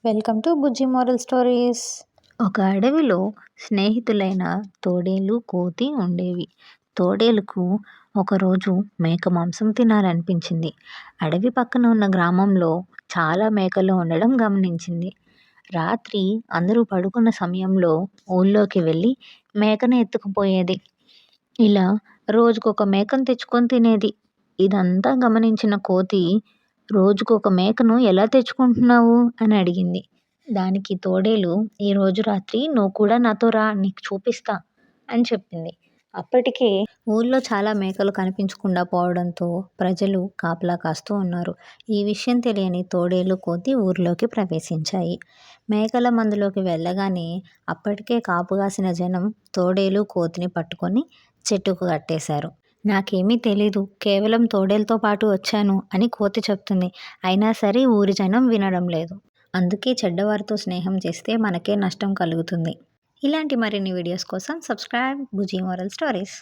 Welcome to Bujji moral stories. ఒక అడవిలో స్నేహితులైన తోడేలు, కోతి ఉండేవి. తోడేలుకు ఒకరోజు మేక మాంసం తినాలనిపించింది. అడవి పక్కన ఉన్న గ్రామంలో చాలా మేకలు ఉండడం గమనించింది. రాత్రి అందరూ పడుకున్న సమయంలో ఊళ్ళోకి వెళ్ళి మేకను ఎత్తుకుపోయేది. ఇలా రోజుకొక మేకను తెచ్చుకొని తినేది. ఇదంతా గమనించిన కోతి, రోజుకొక మేకను ఎలా తెచ్చుకుంటున్నావు అని అడిగింది. దానికి తోడేలు, ఈరోజు రాత్రి నువ్వు కూడా నాతో రా, నీకు చూపిస్తా అని చెప్పింది. అప్పటికే ఊళ్ళో చాలా మేకలు కనిపించకుండా పోవడంతో ప్రజలు కాపలా కాస్తూ ఉన్నారు. ఈ విషయం తెలియని తోడేలు, కోతి ఊర్లోకి ప్రవేశించాయి. మేకల మందులోకి వెళ్ళగానే అప్పటికే కాపుగాసిన జనం తోడేలు, కోతిని పట్టుకొని చెట్టుకు కట్టేశారు. నాకేమీ తెలీదు, కేవలం తోడేలతో పాటు వచ్చాను అని కోతి చెప్తుంది. అయినా సరే ఊరి జనం వినడం లేదు. అందుకే చెడ్డవారితో స్నేహం చేస్తే మనకే నష్టం కలుగుతుంది. ఇలాంటి మరిన్ని వీడియోస్ కోసం సబ్స్క్రైబ్ బుజ్జి మోరల్ స్టోరీస్.